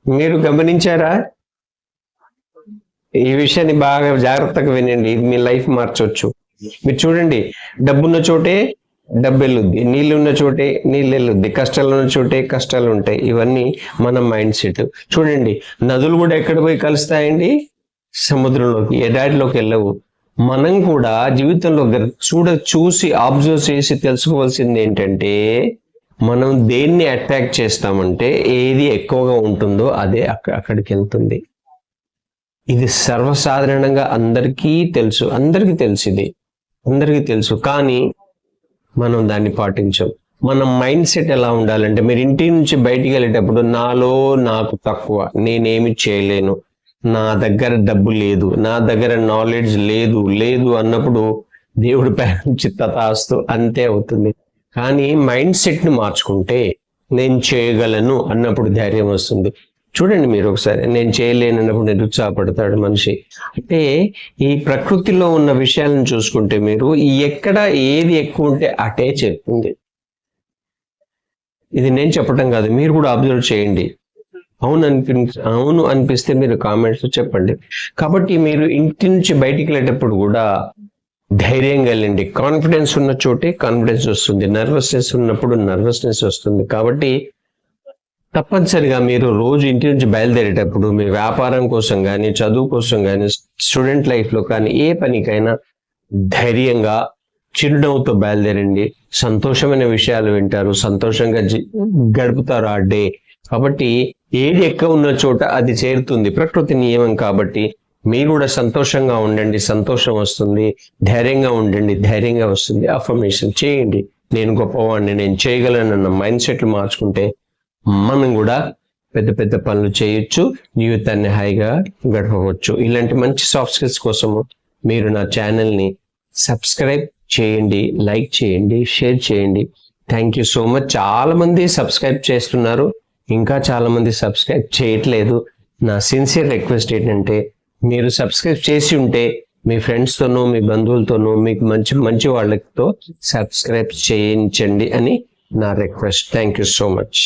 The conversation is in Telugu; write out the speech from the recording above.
మీరు గమనించారా? ఈ విషయాన్ని బాగా జాగ్రత్తగా వినండి, ఇది మీ లైఫ్ మార్చొచ్చు. మీరు చూడండి, డబ్బున్న చోటే డబ్బు వెళ్ళుద్ది, నీళ్ళు ఉన్న చోటే నీళ్ళు వెళ్ళుద్ది, కష్టాలు ఉన్న చోటే కష్టాలు ఉంటాయి. ఇవన్నీ మన మైండ్ సెట్. చూడండి, నదులు కూడా ఎక్కడ పోయి కలుస్తాయండి? సముద్రంలోకి, ఎడారిలోకి వెళ్ళవు. మనం కూడా జీవితంలో చూసి అబ్జర్వ్ చేసి తెలుసుకోవాల్సింది ఏంటంటే, మనం దేన్ని అట్రాక్ట్ చేస్తామంటే ఏది ఎక్కువగా ఉంటుందో అదే అక్కడికి వెళ్తుంది. ఇది సర్వసాధారణంగా అందరికీ తెలుసు ఇది అందరికీ తెలుసు, కానీ మనం దాన్ని పాటించాం. మన మైండ్ సెట్ ఎలా ఉండాలంటే, మీరు ఇంటి నుంచి బయటికి వెళ్ళేటప్పుడు నాకు తక్కువ, నేనేమి చేయలేను, నా దగ్గర డబ్బు లేదు, నా దగ్గర నాలెడ్జ్ లేదు అన్నప్పుడు దేవుడి పై నుంచి తథాస్తు అంతే అవుతుంది. కానీ మైండ్ సెట్ని మార్చుకుంటే నేను చేయగలను అన్నప్పుడు ధైర్యం వస్తుంది. చూడండి మీరు ఒకసారి, నేను చేయలేను అన్నప్పుడు నిరుత్సాహపడతాడు మనిషి. అంటే ఈ ప్రకృతిలో ఉన్న విషయాలను చూసుకుంటే మీరు ఎక్కడ ఏది ఎక్కువ ఉంటే అటే చెప్తుంది. ఇది నేను చెప్పడం కాదు, మీరు కూడా అబ్జర్వ్ చేయండి. అవును అనిపిస్తే మీరు కామెంట్స్ చెప్పండి. కాబట్టి మీరు ఇంటి నుంచి బయటికి వెళ్ళేటప్పుడు కూడా ధైర్యంగా వెళ్ళండి. కాన్ఫిడెన్స్ ఉన్న చోటే కాన్ఫిడెన్స్ వస్తుంది, నర్వస్నెస్ ఉన్నప్పుడు నర్వస్నెస్ వస్తుంది. కాబట్టి తప్పనిసరిగా మీరు రోజు ఇంటి నుంచి బయలుదేరేటప్పుడు మీ వ్యాపారం కోసం కానీ, చదువు కోసం కానీ, స్టూడెంట్ లైఫ్లో కానీ, ఏ పనికైనా ధైర్యంగా చిరునవ్వుతో బయలుదేరండి. సంతోషమైన విషయాలు వింటారు, సంతోషంగా గడుపుతారు ఆ డే. కాబట్టి ఏది ఎక్కువ ఉన్న చోట అది చేరుతుంది, ప్రకృతి నియమం. కాబట్టి మీరు కూడా సంతోషంగా ఉండండి, సంతోషం వస్తుంది. ధైర్యంగా ఉండండి, ధైర్యంగా వస్తుంది. అఫర్మేషన్ చేయండి, నేను గొప్పవాడిని, నేను చేయగలనన్న మైండ్ సెట్లు మార్చుకుంటే మనం కూడా పెద్ద పెద్ద పనులు చేయొచ్చు, జీవితాన్ని హాయిగా గడపవచ్చు. ఇలాంటి మంచి సాఫ్ట్ స్కిల్స్ కోసము మీరు నా ఛానల్ని సబ్స్క్రైబ్ చేయండి, లైక్ చేయండి, షేర్ చేయండి. Thank you so much. చాలా మంది సబ్స్క్రైబ్ చేస్తున్నారు, ఇంకా చాలా మంది సబ్స్క్రైబ్ చేయట్లేదు. నా సిన్సియర్ రిక్వెస్ట్ ఏంటంటే, మీరు సబ్స్క్రైబ్ చేసి ఉంటే మీ ఫ్రెండ్స్తోనూ, మీ బంధువులతోనూ, మీకు మంచి వాళ్ళతో సబ్స్క్రైబ్ చేయించండి అని నా request. Thank you so much.